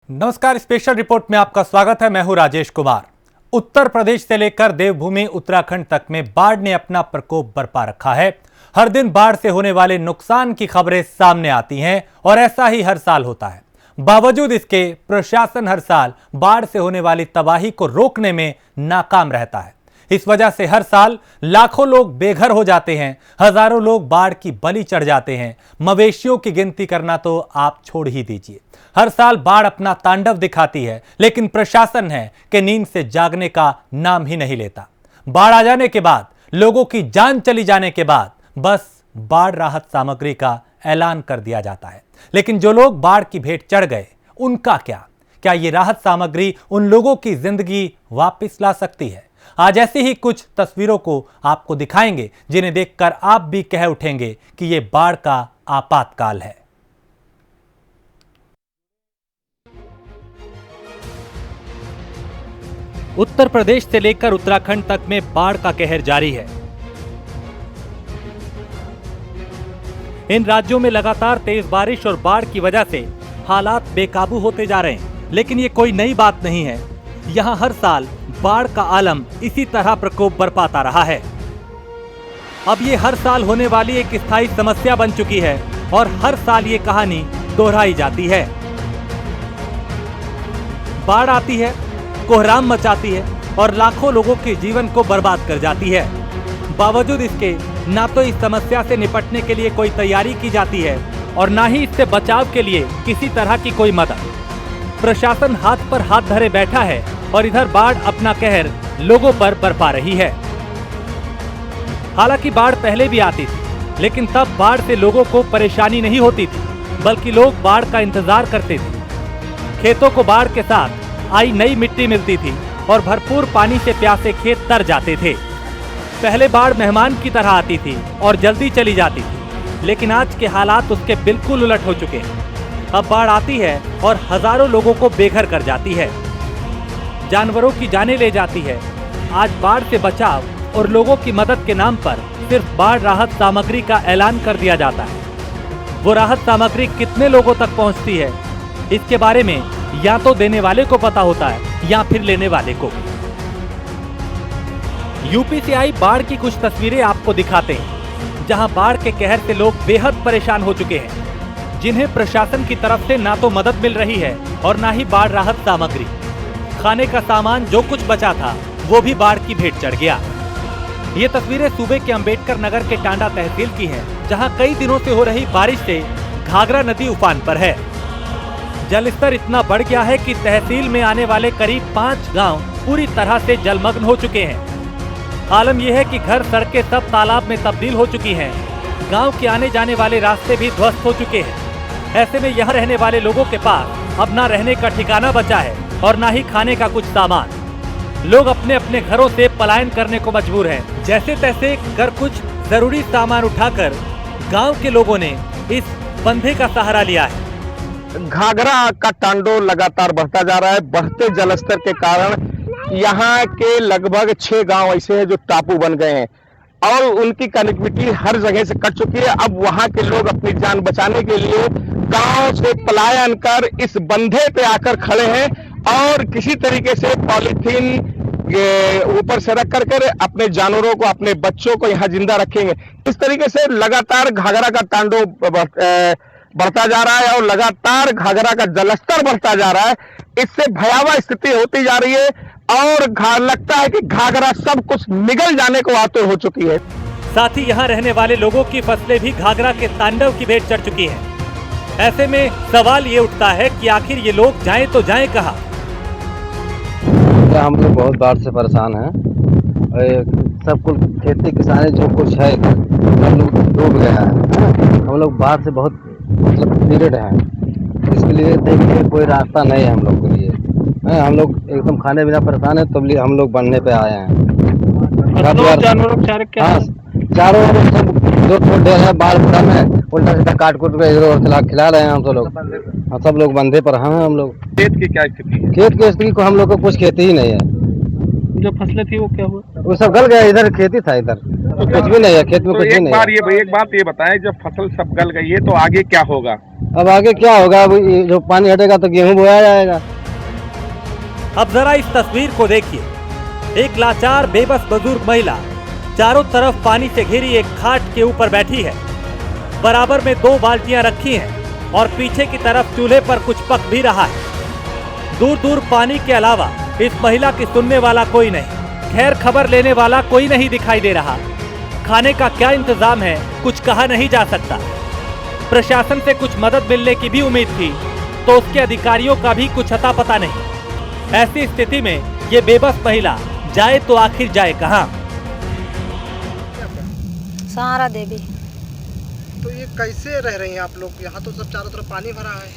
नमस्कार, special report में आपका स्वागत है। मैं हूं राजेश कुमार। उत्तर प्रदेश से लेकर देवभूमि उत्तराखंड तक में बाढ़ ने अपना प्रकोप बरपा रखा है। हर दिन बाढ़ से होने वाले नुकसान की खबरें सामने आती हैं और ऐसा ही हर साल होता है। बावजूद इसके प्रशासन हर साल बाढ़ से होने वाली तबाही को रोकने में नाकाम रहता है। इस वजह से हर साल लाखों लोग बेघर हो जाते हैं, हजारों लोग बाढ़ की बलि चढ़ जाते हैं। मवेशियों की गिनती करना तो आप छोड़ ही दीजिए। हर साल बाढ़ अपना तांडव दिखाती है, लेकिन प्रशासन है कि नींद से जागने का नाम ही नहीं लेता। बाढ़ आ जाने के बाद, लोगों की जान चली जाने के बाद बस बाढ़ राहत सामग्री का ऐलान कर दिया जाता है। लेकिन जो लोग बाढ़ की भेंट चढ़ गए, उनका क्या ये राहत सामग्री उन लोगों की जिंदगी वापस ला सकती है? आज ऐसी ही कुछ तस्वीरों को आपको दिखाएंगे, जिन्हें देखकर आप भी कह उठेंगे कि ये बाढ़ का आपातकाल है। उत्तर प्रदेश से लेकर उत्तराखंड तक में बाढ़ का कहर जारी है। इन राज्यों में लगातार तेज बारिश और बाढ़ की वजह से हालात बेकाबू होते जा रहे हैं। लेकिन ये कोई नई बात नहीं है। यहां हर साल बाढ़ का आलम इसी तरह प्रकोप बरपाता रहा है। अब ये हर साल होने वाली एक स्थायी समस्या बन चुकी है और हर साल ये कहानी दोहराई जाती है। बाढ़ आती है, कोहराम मचाती है और लाखों लोगों के जीवन को बर्बाद कर जाती है। बावजूद इसके ना तो इस समस्या से निपटने के लिए कोई तैयारी की जाती है और ना ही इससे बचाव के लिए किसी तरह की कोई मदद। प्रशासन हाथ पर हाथ धरे बैठा है और इधर बाढ़ अपना कहर लोगों पर बरपा रही है। हालांकि बाढ़ पहले भी आती थी, लेकिन तब बाढ़ से लोगों को परेशानी नहीं होती थी, बल्कि लोग बाढ़ का इंतजार करते थे। खेतों को बाढ़ के साथ आई नई मिट्टी मिलती थी और भरपूर पानी से प्यासे खेत तर जाते थे। पहले बाढ़ मेहमान की तरह आती थी और जल्दी चली जाती थी, लेकिन आज के हालात उसके बिल्कुल उलट हो चुके हैं। अब बाढ़ आती है और हजारों लोगों को बेघर कर जाती है, जानवरों की जानें ले जाती है। आज बाढ़ से बचाव और लोगों की मदद के नाम पर सिर्फ बाढ़ राहत सामग्री का ऐलान कर दिया जाता है। वो राहत सामग्री कितने लोगों तक पहुंचती है, इसके बारे में या तो देने वाले को पता होता है या फिर लेने वाले को। यूपी से आई बाढ़ की कुछ तस्वीरें आपको दिखाते हैं, जहां बाढ़ के कहर से लोग बेहद परेशान हो चुके हैं, जिन्हें प्रशासन की तरफ से ना तो मदद मिल रही है और ना ही बाढ़ राहत सामग्री। खाने का सामान जो कुछ बचा था वो भी बाढ़ की भेंट चढ़ गया। ये तस्वीरें सूबे के अंबेडकर नगर के टांडा तहसील की हैं, जहां कई दिनों से हो रही बारिश से घाघरा नदी उफान पर है। जलस्तर इतना बढ़ गया है कि तहसील में आने वाले करीब 5 गांव पूरी तरह से जलमग्न हो चुके हैं। आलम यह है कि घर, सड़कें सब तालाब में तब्दील हो चुकी हैं। गांव के आने जाने वाले रास्ते भी ध्वस्त हो चुके हैं। ऐसे में यहाँ रहने वाले लोगों के पास अब ना रहने का ठिकाना बचा है और ना ही खाने का कुछ सामान। लोग अपने अपने घरों से पलायन करने को मजबूर हैं। जैसे तैसे कर कुछ जरूरी सामान उठाकर गांव के लोगों ने इस बंधे का सहारा लिया है। घाघरा का तांडव लगातार बढ़ता जा रहा है। बढ़ते जलस्तर के कारण यहाँ के लगभग 6 गांव ऐसे हैं जो टापू बन गए हैं और उनकी कनेक्टिविटी हर जगह से कट चुकी है। अब वहां के लोग अपनी जान बचाने के लिए गांव से पलायन कर इस बंधे पे आकर खड़े हैं और किसी तरीके से पॉलीथीन ऊपर से रख कर अपने जानवरों को, अपने बच्चों को यहाँ जिंदा रखेंगे। इस तरीके से लगातार घाघरा का तांडव बढ़ता जा रहा है और लगातार घाघरा का जलस्तर बढ़ता जा रहा है। इससे भयावह स्थिति होती जा रही है और लगता है कि घाघरा सब कुछ निगल जाने को आतुर हो चुकी है। साथ ही यहाँ रहने वाले लोगों की फसलें भी घाघरा के तांडव की भेंट चढ़ चुकी हैं। ऐसे में सवाल ये उठता है कि आखिर ये लोग जाएं तो जाएं कहाँ? हम लोग बहुत बाढ़ से परेशान हैं। सब कुछ खेती किसानी जो कुछ है सब लोग डूब गया है। हम लोग बाढ़ से बहुत पीड़ित हैं। इसके लिए देखिए कोई रास्ता नहीं है हम लोग के लिए। हम लोग एकदम खाने बिना परेशान है, तो हम लोग बनने पे आए हैं। जानवरों चारों सब जो ढेर है बाढ़ पूरा में उल्टा सीधा काट कूट के इधर उधर खिला रहे हैं हम तो लोग। हम सब लोग बंधे पर हैं। हम लोग खेत की क्या स्थिति है? खेत की स्थिति को हम लोग को कुछ खेती ही नहीं है। जो फसलें थी वो क्या हुआ? वो सब गल गया। इधर खेती था, इधर कुछ भी नहीं है खेत में। कुछ भी नहीं है। एक बात ये बताएं, जब फसल सब गल गई है तो आगे क्या होगा? अब आगे क्या होगा? अब ये जो पानी हटेगा तो गेहूं बोया जाएगा। अब जरा इस तस्वीर को देखिए। एक लाचार बेबस बुजुर्ग महिला चारों तरफ पानी से घिरी एक खाट के ऊपर बैठी है। बराबर में 2 बाल्टियां रखी हैं और पीछे की तरफ चूल्हे पर कुछ पक भी रहा है। दूर दूर पानी के अलावा इस महिला की सुनने वाला कोई नहीं, खैर खबर लेने वाला कोई नहीं दिखाई दे रहा। खाने का क्या इंतजाम है कुछ कहा नहीं जा सकता। प्रशासन से कुछ मदद मिलने की भी उम्मीद थी तो उसके अधिकारियों का भी कुछ अता पता नहीं। ऐसी स्थिति में ये बेबस महिला जाए तो आखिर जाए कहाँ? सहारा देवी। तो ये कैसे रह रही हैं आप लोग? यहाँ तो सब चारों तरफ पानी भरा है।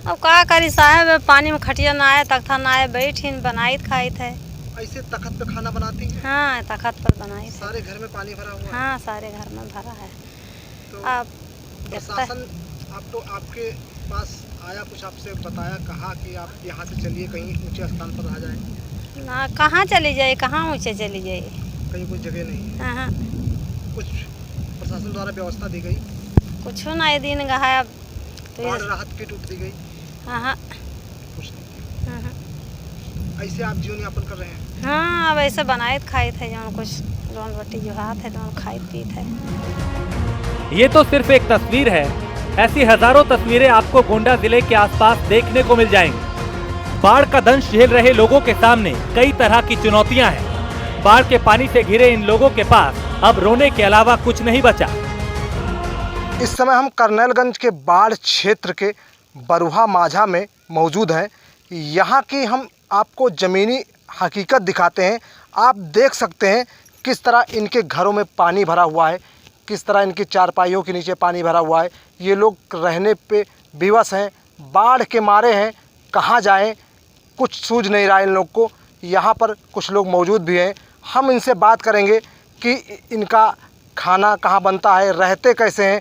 अब का करी साहब, पानी में खटिया ना आए, तख्ता ना आए, बैठीन बनाई खाई थे। ऐसे तखत पे खाना बनाती हैं? हाँ, तख्त पर बनाई थे। सारे घर में पानी भरा हुआ है? हाँ, सारे घर में भरा है। तो अब प्रशासन आपके पास आया, कुछ आपसे बताया, कहा कि आप यहाँ से चलिए, कहीं ऊंचे स्थान पर आ जाए? ना कहाँ चली जाए, कहाँ ऊँचे चली जाए, कहीं कोई जगह नहीं है? हाँ, कुछ प्रशासन द्वारा व्यवस्था दी गई? कुछ ना ये दिन गहा अब तो बाढ़ राहत किट उठ दी गई? हाँ, कुछ नहीं। हाँ, ऐसे आप जीवन यापन कर रहे हैं? हाँ, अब ऐसे बनाए खाई थे, जो कुछ लोन रोटी जो हाथ है, जो खाई पी थे। ये तो सिर्फ एक तस्वीर है, ऐसी हजारों तस्वीरें आपको गोंडा जिले के आसपास देखने को मिल जाएंगी। बाढ़ का दंश झेल रहे लोगों के सामने कई तरह की चुनौतियां हैं। बाढ़ के पानी से घिरे इन लोगों के पास अब रोने के अलावा कुछ नहीं बचा। इस समय हम करनैलगंज के बाढ़ क्षेत्र के बरुहा माझा में मौजूद हैं। यहाँ की हम आपको ज़मीनी हकीकत दिखाते हैं। आप देख सकते हैं किस तरह इनके घरों में पानी भरा हुआ है, किस तरह इनकी चारपाइयों के नीचे पानी भरा हुआ है। ये लोग रहने पे विवश हैं, बाढ़ के मारे हैं, कहाँ जाएं कुछ सूझ नहीं रहा इन लोग को। यहाँ पर कुछ लोग मौजूद भी हैं, हम इनसे बात करेंगे कि इनका खाना कहाँ बनता है, रहते कैसे हैं,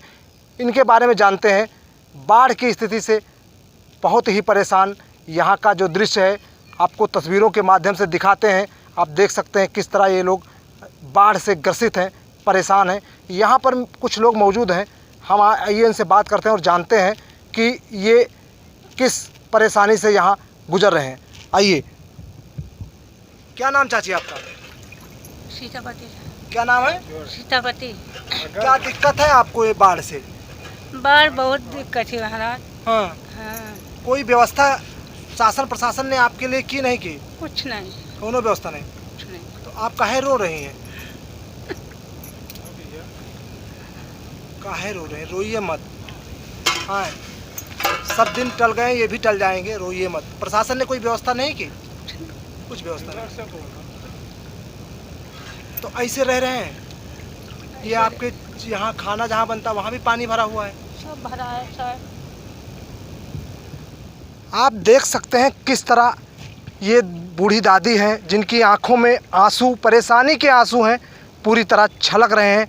इनके बारे में जानते हैं। बाढ़ की स्थिति से बहुत ही परेशान यहाँ का जो दृश्य है आपको तस्वीरों के माध्यम से दिखाते हैं। आप देख सकते हैं किस तरह ये लोग बाढ़ से ग्रसित हैं, परेशान हैं। यहाँ पर कुछ लोग मौजूद हैं, हम आइए इनसे बात करते हैं और जानते हैं कि ये किस परेशानी से यहाँ गुजर रहे हैं। आइए, क्या नाम चाची आपका? सीतापति। क्या नाम है? सीतापति। क्या दिक्कत है आपको ये बाढ़ से? बाढ़ बहुत दिक्कत है महाराज। हाँ, हाँ, कोई व्यवस्था शासन प्रशासन ने आपके लिए की नहीं की? कुछ नहीं, कोनो व्यवस्था नहीं। कुछ नहीं। तो आप काहे रो रही हैं? काहे रो रहे हैं? रोइए मत। हाँ, सब दिन टल गए, ये भी टल जाएंगे, रोइए मत। प्रशासन ने कोई व्यवस्था नहीं की? कुछ व्यवस्था नहीं। तो ऐसे रह रहे हैं। ये आपके यहाँ खाना जहाँ बनता है वहाँ भी पानी भरा हुआ है? सब भरा है सर। आप देख सकते हैं किस तरह ये बूढ़ी दादी हैं जिनकी आंखों में आंसू, परेशानी के आंसू हैं, पूरी तरह छलक रहे हैं।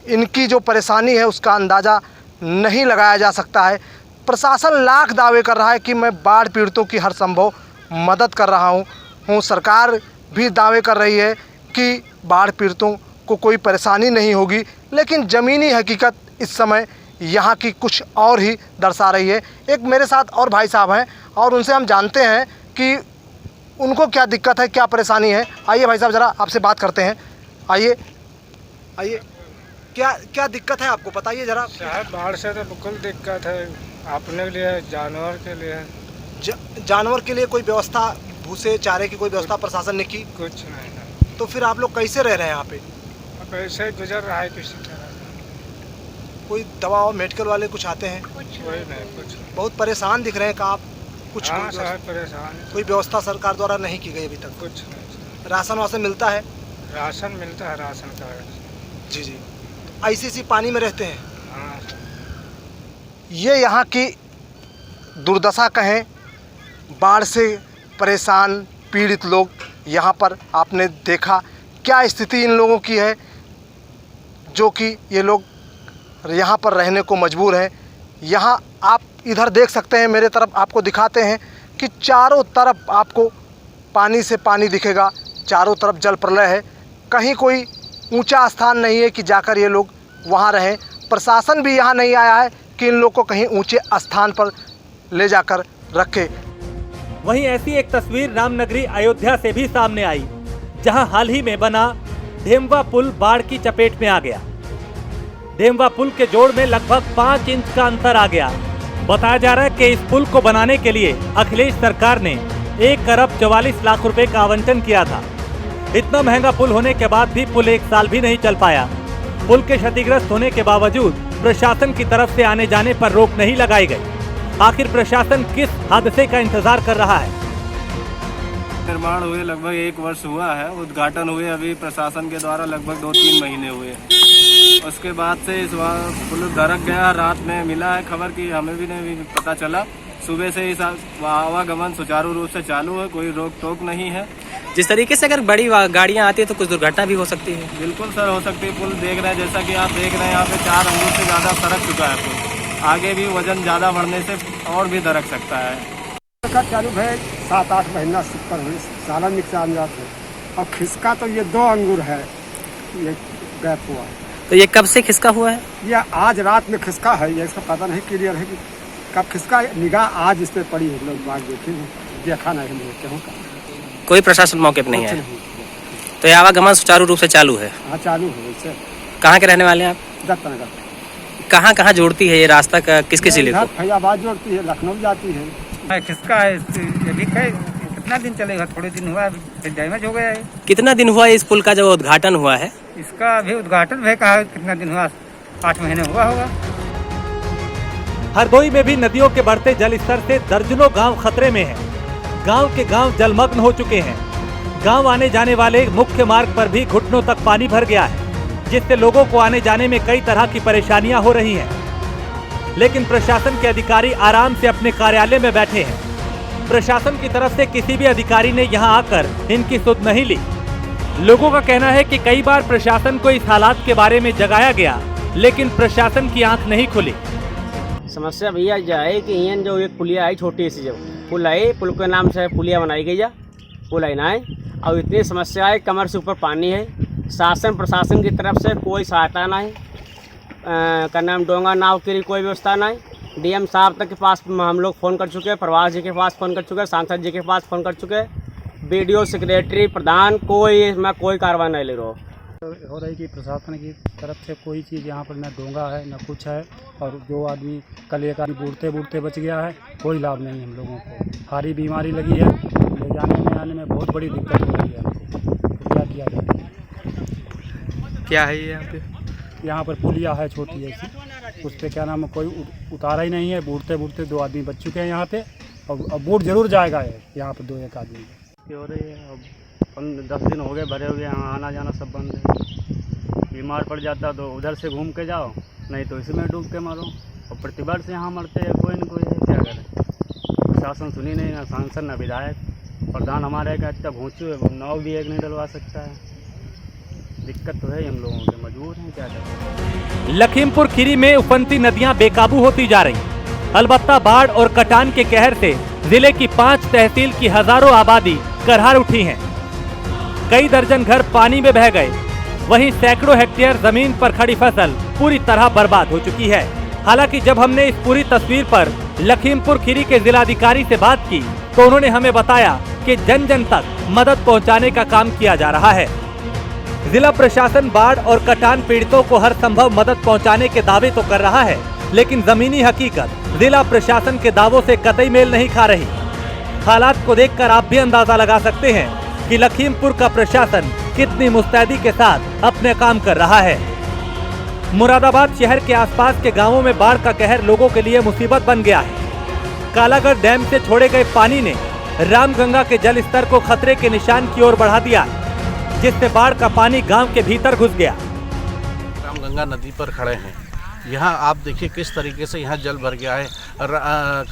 इनकी जो परेशानी है उसका अंदाज़ा नहीं लगाया जा सकता है। प्रशासन लाख दावे कर रहा है कि मैं बाढ़ पीड़ितों की हर संभव मदद कर रहा हूँ। सरकार भी दावे कर रही है कि बाढ़ पीड़ितों को कोई परेशानी नहीं होगी, लेकिन ज़मीनी हकीकत इस समय यहाँ की कुछ और ही दर्शा रही है। एक मेरे साथ और भाई साहब हैं और उनसे हम जानते हैं कि उनको क्या दिक्कत है, क्या परेशानी है। आइए भाई साहब, ज़रा आपसे बात करते हैं। आइए आइए, क्या क्या दिक्कत है आपको, बताइए ज़रा। साहब, बाढ़ से तो बिल्कुल दिक्कत है, अपने लिए, जानवर के लिए। जानवर के लिए कोई व्यवस्था, भूसे चारे की कोई व्यवस्था प्रशासन ने की? कुछ नहीं। तो फिर आप लोग कैसे रह रहे हैं यहाँ पे? अब ऐसे गुजर रहा है किसी तरह। कोई दवा और मेडिकल वाले कुछ आते हैं? कोई नहीं, कुछ नहीं। बहुत परेशान दिख रहे हैं का आप? कुछ हाँ साहब, परेशान। कोई व्यवस्था सरकार द्वारा नहीं की गई अभी तक? कुछ नहीं। राशन वासन मिलता है? राशन मिलता है, राशन कार्ड। जी जी। ऐसी पानी में रहते हैं? हाँ। ये यहाँ की दुर्दशा कहें, बाढ़ से परेशान पीड़ित लोग यहाँ पर आपने देखा क्या स्थिति इन लोगों की है, जो कि ये लोग यहाँ पर रहने को मजबूर हैं। यहाँ आप इधर देख सकते हैं, मेरे तरफ आपको दिखाते हैं कि चारों तरफ आपको पानी से पानी दिखेगा, चारों तरफ जल प्रलय है। कहीं कोई ऊंचा स्थान नहीं है कि जाकर ये लोग वहाँ रहें। प्रशासन भी यहाँ नहीं आया है, कि इन लोग को कहीं ऊंचे स्थान पर ले जाकर रखे। वहीं ऐसी एक तस्वीर रामनगरी अयोध्या से भी सामने आई, जहां हाल ही में बना ढेमवा पुल बाढ़ की चपेट में आ गया। ढेमवा पुल के जोड़ में लगभग 5 इंच का अंतर आ गया। बताया जा रहा है कि इस पुल को बनाने के लिए अखिलेश सरकार ने 1 अरब 44 लाख रुपए का आवंटन किया था। इतना महंगा पुल होने के बाद भी पुल 1 साल भी नहीं चल पाया। पुल के क्षतिग्रस्त होने के बावजूद प्रशासन की तरफ से आने जाने पर रोक नहीं लगाई गई। आखिर प्रशासन किस हादसे का इंतजार कर रहा है? निर्माण हुए लगभग 1 वर्ष हुआ है, उद्घाटन हुए अभी प्रशासन के द्वारा लगभग 2-3 महीने हुए। उसके बाद से इस बार पुल दरक गया। रात में मिला है खबर कि हमें भी नहीं पता चला। सुबह से इस आवागमन सुचारू रूप से चालू है, कोई रोक टोक नहीं है। जिस तरीके से अगर बड़ी गाड़ियां आती है तो कुछ दुर्घटना भी हो सकती है। बिल्कुल सर, हो सकती है। पुल देख रहे हैं, जैसा कि आप देख रहे हैं, यहाँ पे 4 अंगुल से ज्यादा सरक चुका है पुल। आगे भी वजन ज्यादा बढ़ने से और भी दरक सकता है। चालू है 7-8 महीना पर साला नुकसान जाते है। और खिसका तो ये 2 अंगूर है, ये गैप हुआ। तो ये कब से खिसका हुआ है? यह आज रात में खिसका है, ये इसका पता नहीं क्लियर है कि कब खिसका। निगाह आज इस पे पड़ी है, लोग बात देखे देखा नहीं देखते हो। कोई प्रशासन मौके पर नहीं है, तो ये आवागमन सुचारू रूप से चालू है? हाँ चालू है। वैसे कहाँ के रहने वाले हैं आप? दत्तनगर। कहाँ जोड़ती है ये रास्ता? किसके जिले को? फैजाबाद जोड़ती है, लखनऊ जाती है। खिसका है, अभी कितना दिन चलेगा? थोड़े दिन हुआ, फिर डैमेज हो गया है। कितना दिन हुआ इस पुल का जब उद्घाटन हुआ है? इसका अभी उद्घाटन भी कहा कितना दिन हुआ? 8 महीने हुआ होगा। हरदोई में भी नदियों के बढ़ते जल स्तर से दर्जनों गांव खतरे में हैं। गांव के गांव जलमग्न हो चुके हैं। गांव आने जाने वाले मुख्य मार्ग पर भी घुटनों तक पानी भर गया है, जिससे लोगों को आने जाने में कई तरह की परेशानियां हो रही हैं। लेकिन प्रशासन के अधिकारी आराम से अपने कार्यालय में बैठे हैं। प्रशासन की तरफ से किसी भी अधिकारी ने यहां आकर इनकी सुध नहीं ली। लोगों का कहना है कि कई बार प्रशासन को इस हालात के बारे में जगाया गया, लेकिन प्रशासन की आंख नहीं खुली। समस्या भैया यह है कि यहाँ जो एक पुलिया आई, छोटी सी जो पुल आई, पुल के नाम से पुलिया बनाई गई है, पुल आई ना है। और इतनी समस्या है, कमर से ऊपर पानी है। शासन प्रशासन की तरफ से कोई सहायता नहीं, का नाम डोंगा नाव की कोई व्यवस्था नहीं। डीएम साहब तक के पास हम लोग फ़ोन कर चुके हैं, प्रवास जी के पास फ़ोन कर चुके हैं, सांसद जी के पास फ़ोन कर चुके हैं। बीडीओ सेक्रेटरी प्रधान कोई कार्रवाई नहीं ले रहा हो रही कि प्रशासन की तरफ से कोई चीज़ यहाँ पर न डोंगा है न कुछ है। और जो आदमी कल एक आदमी बूढ़ते बच गया है, कोई लाभ नहीं हम लोगों को। भारी बीमारी लगी है, ले जाने में आने में बहुत बड़ी दिक्कत हो रही है हमको। तो क्या किया जाए? क्या है यहाँ पे? यहाँ पर पुलिया है छोटी ऐसी, उस पर क्या नाम है, कोई उतारा ही नहीं है। बूढ़ते 2 आदमी बच चुके हैं यहाँ पे, और बूढ़ जरूर जाएगा यहाँ पर 2-1 आदमी हो रही है। अब 10 दिन हो गए भरे हुए, यहाँ आना जाना सब बंद है। बीमार पड़ जाता तो उधर से घूम के जाओ, नहीं तो इसमें डूब के मारो। और प्रतिवर्ष यहाँ मरते हैं कोई न कोई है, क्या करें? प्रशासन सुनी नहीं, ना सांसद ना विधायक। प्रधान हमारे का अच्छा भूचू है, नाव भी एक नहीं डलवा सकता है। दिक्कत तो है, हम लोगों के मजबूर हैं, क्या करें? लखीमपुर खीरी में उफनती नदियां बेकाबू होती जा रही। अलबत्ता बाढ़ और कटान के कहर से जिले की 5 तहसील की हजारों आबादी करहार उठी हैं। कई दर्जन घर पानी में बह गए। वहीं सैकड़ों हेक्टेयर जमीन पर खड़ी फसल पूरी तरह बर्बाद हो चुकी है। हालांकि जब हमने इस पूरी तस्वीर पर लखीमपुर खीरी के जिलाधिकारी से बात की, तो उन्होंने हमें बताया कि जन जन तक मदद पहुंचाने का काम किया जा रहा है। जिला प्रशासन बाढ़ और कटान पीड़ितों को हर संभव मदद पहुंचाने के दावे तो कर रहा है, लेकिन जमीनी हकीकत जिला प्रशासन के दावों से कतई मेल नहीं खा रही। हालात को देखकर आप भी अंदाजा लगा सकते हैं कि लखीमपुर का प्रशासन कितनी मुस्तैदी के साथ अपने काम कर रहा है। मुरादाबाद शहर के आसपास के गांवों में बाढ़ का कहर लोगों के लिए मुसीबत बन गया है। कालागढ़ डैम से छोड़े गए पानी ने रामगंगा के जल स्तर को खतरे के निशान की ओर बढ़ा दिया, जिससे बाढ़ का पानी गांव के भीतर घुस गया। रामगंगा नदी पर खड़े हैं। यहाँ आप देखिए किस तरीके से यहाँ जल भर गया है।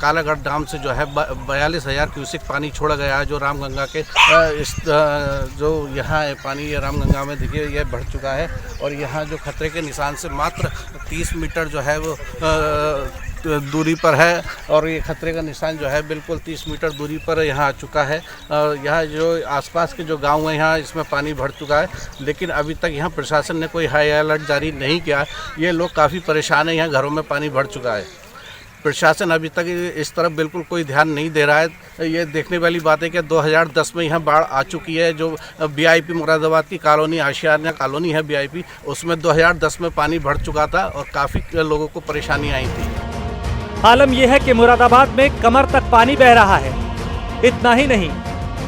कालागढ़ डैम से जो है 42,000 क्यूसेक पानी छोड़ा गया है, जो रामगंगा के जो यहाँ है पानी ये रामगंगा में देखिए ये बढ़ चुका है। और यहाँ जो खतरे के निशान से मात्र 30 मीटर जो है वो दूरी पर है और ये खतरे का निशान जो है बिल्कुल 30 मीटर दूरी पर यहाँ आ चुका है। यहाँ जो आसपास के जो गांव हैं यहाँ इसमें पानी भर चुका है, लेकिन अभी तक यहाँ प्रशासन ने कोई हाई अलर्ट जारी नहीं किया। ये लोग काफ़ी परेशान हैं, यहाँ घरों में पानी भर चुका है। प्रशासन अभी तक इस तरफ बिल्कुल कोई ध्यान नहीं दे रहा है। ये देखने वाली बात है कि 2010 में यहाँ बाढ़ आ चुकी है। जो VIP मुरादाबाद की कॉलोनी आशियाना कॉलोनी है VIP, उसमें 2010 में पानी भर चुका था और काफ़ी लोगों को परेशानी आई थी। आलम यह है कि मुरादाबाद में कमर तक पानी बह रहा है। इतना ही नहीं,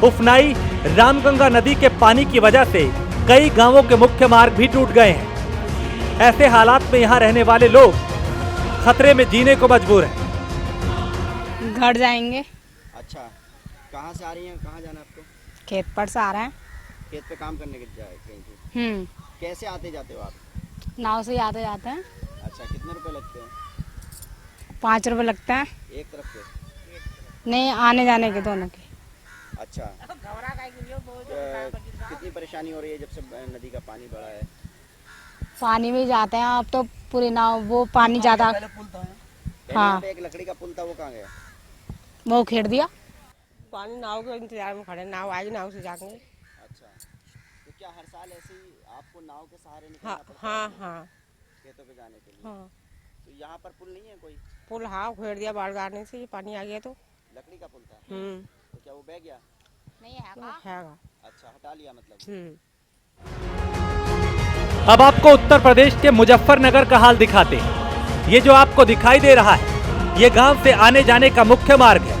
उफनाई रामगंगा नदी के पानी की वजह से कई गांवों के मुख्य मार्ग भी टूट गए हैं। ऐसे हालात में यहाँ रहने वाले लोग खतरे में जीने को मजबूर हैं। घर जाएंगे। अच्छा, कहाँ से आ रही हैं, कहाँ जाना है आपको? खेत पर से आ रहे हैं। खेत पे काम करने के जाए कहीं पे? कैसे आते जाते हो आप? नाव से आते जाते हैं। अच्छा, कितने रुपए लगते हैं? 5 रुपए लगते हैं। एक तरफ के? नहीं, आने जाने के दोनों के। अच्छा, कितनी परेशानी हो रही है जब से नदी का पानी बढ़ा है? पानी में जाते हैं अब तो पूरी नाव, वो पानी ज्यादा। हाँ, एक लकड़ी का पुल था, वो कहाँ गया? वो खेड़ दिया। पानी नाव के इंतजार में खड़े, नाव आएगी, नाव से जाएंगे। अच्छा, तो क्या हर साल ऐसे ही आपको नाव के सहारे निकलना पड़ता है? हाँ खेतों पे जाने के लिए। हाँ, तो यहाँ पर पुल नहीं है कोई? पुल हाँ खेड़ दिया, बाढ़ आने से ये पानी आ गया तो। लकड़ी का पुल था? तो क्या वो बह गया? नहीं है। अच्छा, हटा लिया मतलब। अब आपको उत्तर प्रदेश के मुजफ्फरनगर का हाल दिखाते हैं। ये जो आपको दिखाई दे रहा है, ये गांव से आने जाने का मुख्य मार्ग है।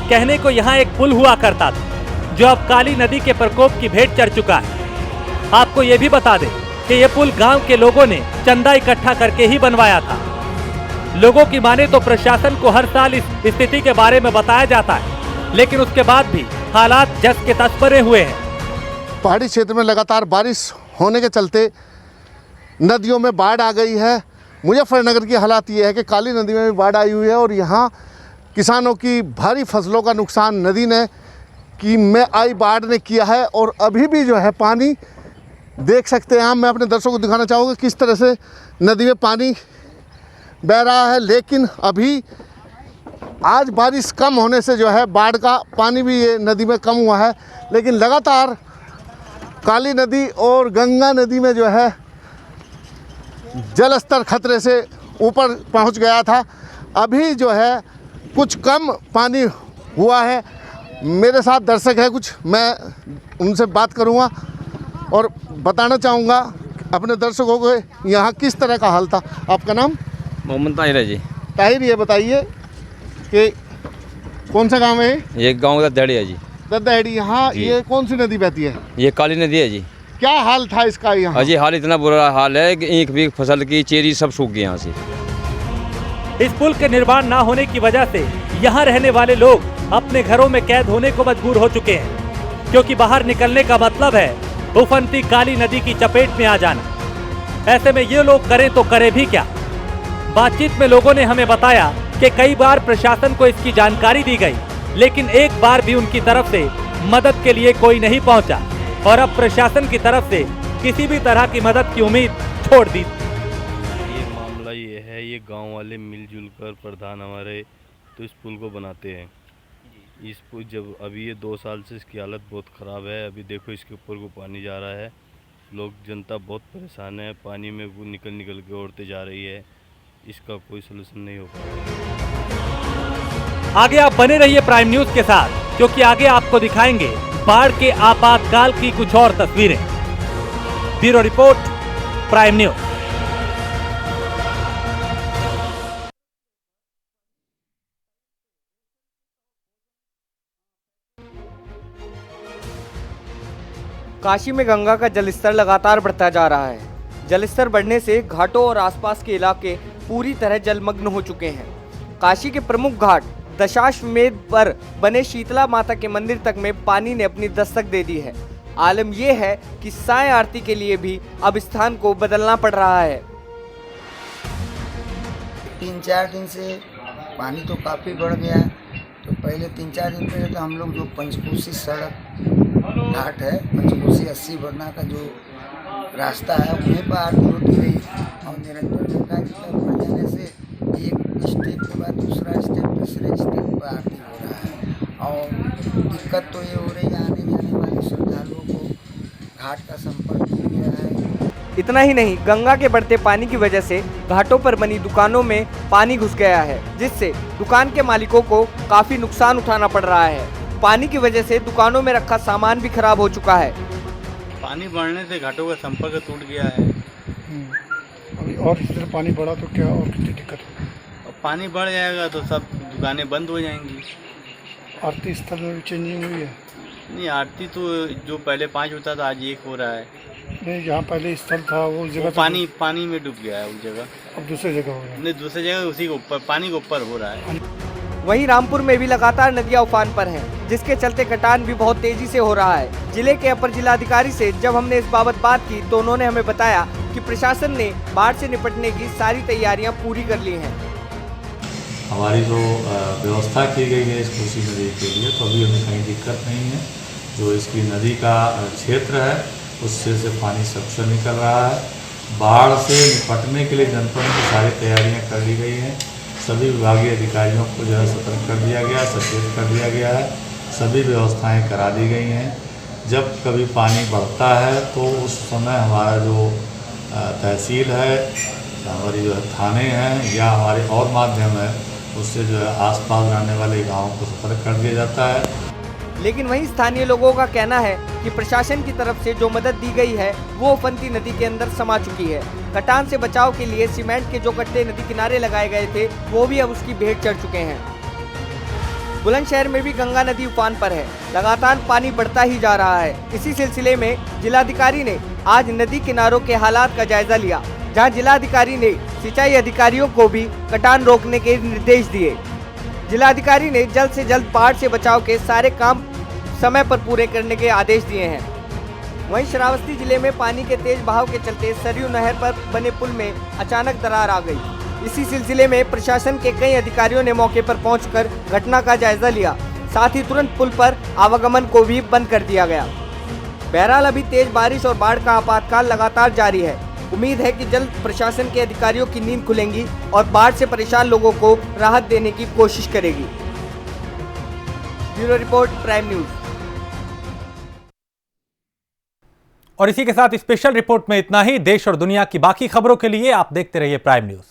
कहने को यहाँ एक पुल हुआ करता था, जो अब काली नदी के प्रकोप की भेंट चढ़ चुका है। आपको ये भी बता दें कि ये पुल गांव के लोगों ने चंदा इकट्ठा करके ही बनवाया था। लोगों की माने तो प्रशासन को हर साल इस स्थिति के बारे में बताया जाता है, लेकिन उसके बाद भी हालात जस के तस बने हुए हैं। पहाड़ी क्षेत्र में लगातार बारिश होने के चलते नदियों में बाढ़ आ गई है। मुजफ्फरनगर की हालात ये है कि काली नदी में भी बाढ़ आई हुई है और यहाँ किसानों की भारी फसलों का नुकसान नदी ने में आई बाढ़ ने किया है। और अभी भी जो है पानी देख सकते हैं हम, मैं अपने दर्शकों को दिखाना चाहूँगा किस तरह से नदी में पानी बह रहा है। लेकिन अभी आज बारिश कम होने से जो है बाढ़ का पानी भी ये नदी में कम हुआ है, लेकिन लगातार काली नदी और गंगा नदी में जो है जल स्तर खतरे से ऊपर पहुंच गया था। अभी जो है कुछ कम पानी हुआ है। मेरे साथ दर्शक है कुछ, मैं उनसे बात करूंगा और बताना चाहूँगा अपने दर्शकों को यहाँ किस तरह का हाल था। आपका नाम? मोहम्मद ताहिर है जी। ताहिर, ये बताइए कि कौन सा गांव है? ये गांव का दड़ी है जी। दड़ी। यहाँ ये कौन सी नदी बहती है? ये काली नदी है जी। क्या हाल था इसका यहाँ? अजी हाल इतना बुरा हाल है कि एक भी फसल की चेरी सब सूख गई यहाँ से। इस पुल के निर्माण न होने की वजह से यहाँ रहने वाले लोग अपने घरों में कैद होने को मजबूर हो चुके हैं, क्योंकि बाहर निकलने का मतलब है उफनती काली नदी की चपेट में आ जाना। ऐसे में ये लोग करें तो करें भी क्या। बातचीत में लोगों ने हमें बताया कि कई बार प्रशासन को इसकी जानकारी दी गई, लेकिन एक बार भी उनकी तरफ से मदद के लिए कोई नहीं पहुंचा और अब प्रशासन की तरफ से किसी भी तरह की मदद की उम्मीद छोड़ दी। ये मामला ये है, ये गांव वाले मिलजुल कर प्रधान हमारे तो इस पुल को बनाते हैं। इस पुल जब अभी ये 2 साल से इसकी हालत बहुत ख़राब है। अभी देखो इसके ऊपर को पानी जा रहा है, लोग जनता बहुत परेशान है, पानी में वो निकल के औरतें जा रही है। इसका कोई सलूशन नहीं हो पाया। आगे आप बने रहिए प्राइम न्यूज के साथ, क्योंकि आगे आपको दिखाएंगे बाढ़ के आपातकाल की कुछ और तस्वीरें। Bureau report, prime news. Kashi में गंगा का जलस्तर लगातार बढ़ता जा रहा है। जलस्तर बढ़ने से घाटों और आसपास के इलाके पूरी तरह जलमग्न हो चुके हैं। काशी के प्रमुख घाट दशाश्वमेध पर बने शीतला माता के मंदिर तक में पानी ने अपनी दस्तक दे दी है। आलम यह है कि साय आरती के लिए भी अब स्थान को बदलना पड़ रहा है। 3-4 दिन से पानी तो काफ़ी बढ़ गया है। तो पहले 3-4 दिन पहले तो हम लोग जो पंचकोसी सड़क घाट है, पंचकोसी 80 बरना का जो रास्ता है, वहीं पर आरती होती रही और निरंतर गंगा जी का बढ़ जाने से एक स्टेप के बाद दूसरा स्टेप, तीसरे स्टेप पर आरती हो रहा है। और दिक्कत तो ये हो रही है आने जाने वाले श्रद्धालुओं को, घाट का संपर्क हो गया है। इतना ही नहीं, गंगा के बढ़ते पानी की वजह से घाटों पर बनी दुकानों में पानी घुस गया है, जिससे दुकान के मालिकों को काफी नुकसान उठाना पड़ रहा है। पानी की वजह से दुकानों में रखा सामान भी खराब हो चुका है। पानी बढ़ने से घाटों का संपर्क टूट गया है। अभी और इस तरह पानी बढ़ा तो क्या और कितनी दिक्कत होगी? पानी बढ़ जाएगा तो सब दुकानें बंद हो जाएंगी। आरती स्थल में भी चेंजिंग हुई है? नहीं, आरती तो जो पहले 5 होता था आज 1 हो रहा है। नहीं, जहाँ पहले स्थल था वो जगह पानी में डूब गया है वो जगह, अब दूसरी जगह हो रहा है। नहीं, दूसरी जगह उसी के ऊपर पानी के ऊपर हो रहा है। वहीं रामपुर में भी लगातार नदियां उफान पर हैं, जिसके चलते कटान भी बहुत तेजी से हो रहा है। जिले के अपर जिलाधिकारी से जब हमने इस बाबत बात की तो उन्होंने हमें बताया कि प्रशासन ने बाढ़ से निपटने की सारी तैयारियां पूरी कर ली हैं। हमारी जो व्यवस्था की गई है इस कोसी नदी के लिए, तो अभी हमें कहीं दिक्कत नहीं है। जो इसकी नदी का क्षेत्र है उससे से पानी सक्षम निकल रहा है। बाढ़ से निपटने के लिए जनपद में सारी तैयारियां कर ली गई हैं। सभी विभागीय अधिकारियों को जो है सतर्क कर दिया गया, सचेत कर दिया गया है। सभी व्यवस्थाएं करा दी गई हैं। जब कभी पानी बढ़ता है तो उस समय हमारा जो तहसील है, हमारी जो थाने हैं या हमारे और माध्यम है, उससे जो है आसपास रहने वाले गाँवों को सतर्क कर दिया जाता है। लेकिन वहीं स्थानीय लोगों का कहना है कि प्रशासन की तरफ से जो मदद दी गई है वो उफनती नदी के अंदर समा चुकी है। कटान से बचाव के लिए सीमेंट के जो कट्टे नदी किनारे लगाए गए थे वो भी अब उसकी भेंट चढ़ चुके हैं। बुलंदशहर में भी गंगा नदी उफान पर है, लगातार पानी बढ़ता ही जा रहा है। इसी सिलसिले में जिलाधिकारी ने आज नदी किनारों के हालात का जायजा लिया, जहाँ जिलाधिकारी ने सिंचाई अधिकारियों को भी कटान रोकने के निर्देश दिए। जिलाधिकारी ने जल्द से जल्द बाढ़ से बचाव के सारे काम समय पर पूरे करने के आदेश दिए हैं। वहीं श्रावस्ती जिले में पानी के तेज बहाव के चलते सरयू नहर पर बने पुल में अचानक दरार आ गई। इसी सिलसिले में प्रशासन के कई अधिकारियों ने मौके पर पहुंचकर घटना का जायजा लिया, साथ ही तुरंत पुल पर आवागमन को भी बंद कर दिया गया। बहरहाल अभी तेज बारिश और बाढ़ का आपातकाल लगातार जारी है। उम्मीद है कि जल्द प्रशासन के अधिकारियों की नींद खुलेंगी और बाढ़ से परेशान लोगों को राहत देने की कोशिश करेगी। Bureau report, prime news. और इसी के साथ स्पेशल रिपोर्ट में इतना ही। देश और दुनिया की बाकी खबरों के लिए आप देखते रहिए प्राइम न्यूज।